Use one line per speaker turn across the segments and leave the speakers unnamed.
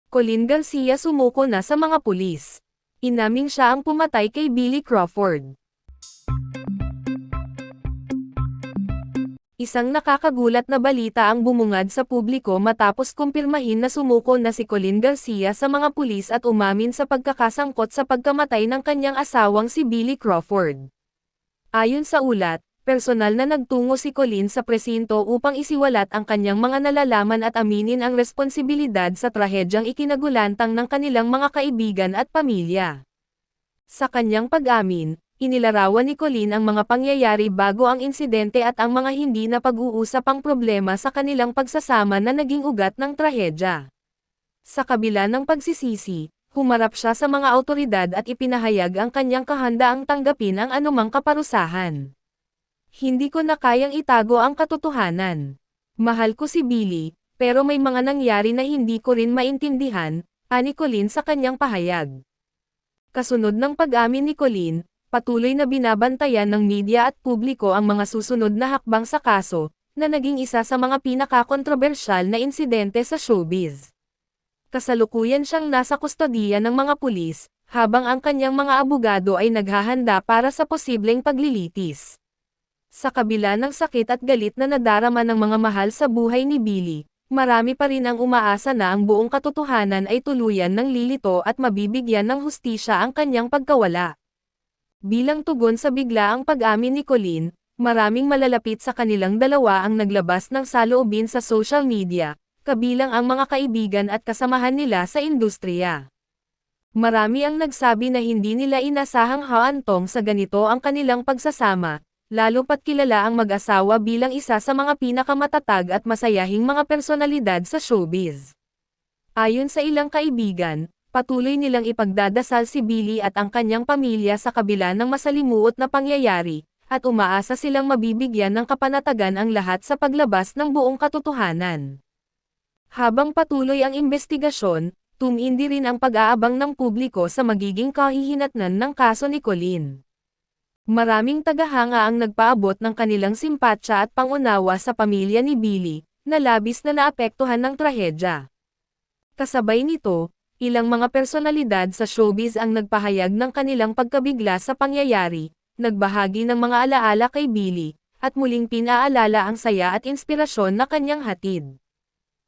Colin Garcia sumuko na sa mga pulis. Inaming siya ang pumatay kay Billy Crawford. Isang nakakagulat na balita ang bumungad sa publiko matapos kumpirmahin na sumuko na si Colin Garcia sa mga pulis at umamin sa pagkakasangkot sa pagkamatay ng kanyang asawang si Billy Crawford. Ayon sa ulat, personal na nagtungo si Colin sa presinto upang isiwalat ang kanyang mga nalalaman at aminin ang responsibilidad sa trahedyang ikinagulantang ng kanilang mga kaibigan at pamilya. Sa kanyang pag-amin, inilarawan ni Colin ang mga pangyayari bago ang insidente at ang mga hindi na pag-uusapang problema sa kanilang pagsasama na naging ugat ng trahedya. Sa kabila ng pagsisisi, humarap siya sa mga awtoridad at ipinahayag ang kanyang kahandaang tanggapin ang anumang kaparusahan. Hindi ko na kayang itago ang katotohanan. Mahal ko si Billy, pero may mga nangyari na hindi ko rin maintindihan, ani Colin sa kanyang pahayag. Kasunod ng pag-amin ni Colin, patuloy na binabantayan ng media at publiko ang mga susunod na hakbang sa kaso, na naging isa sa mga pinakakontrobersyal na insidente sa showbiz. Kasalukuyan siyang nasa kustodiya ng mga pulis, habang ang kanyang mga abogado ay naghahanda para sa posibleng paglilitis. Sa kabila ng sakit at galit na nadarama ng mga mahal sa buhay ni Billy, marami pa rin ang umaasa na ang buong katotohanan ay tuluyan ng lilito at mabibigyan ng hustisya ang kanyang pagkawala. Bilang tugon sa biglaang pag-amin ni Colin, maraming malalapit sa kanilang dalawa ang naglabas ng saloobin sa social media, kabilang ang mga kaibigan at kasamahan nila sa industriya. Marami ang nagsabi na hindi nila inasahang haantong sa ganito ang kanilang pagsasama, lalo pat kilala ang mag-asawa bilang isa sa mga pinakamatatag at masayahing mga personalidad sa showbiz. Ayon sa ilang kaibigan, patuloy nilang ipagdadasal si Billy at ang kanyang pamilya sa kabila ng masalimuot na pangyayari, at umaasa silang mabibigyan ng kapanatagan ang lahat sa paglabas ng buong katotohanan. Habang patuloy ang investigasyon, tumindi rin ang pag-aabang ng publiko sa magiging kahihinatnan ng kaso ni Colin. Maraming tagahanga ang nagpaabot ng kanilang simpatsya at pangunawa sa pamilya ni Billy, na labis na naapektuhan ng trahedya. Kasabay nito, ilang mga personalidad sa showbiz ang nagpahayag ng kanilang pagkabigla sa pangyayari, nagbahagi ng mga alaala kay Billy, at muling pinaalala ang saya at inspirasyon na kanyang hatid.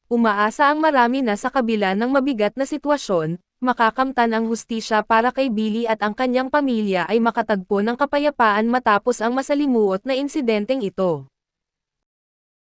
Umaasa ang marami na sa kabila ng mabigat na sitwasyon, makakamtan ang hustisya para kay Billy at ang kanyang pamilya ay makatagpo ng kapayapaan matapos ang masalimuot na insidenteng ito.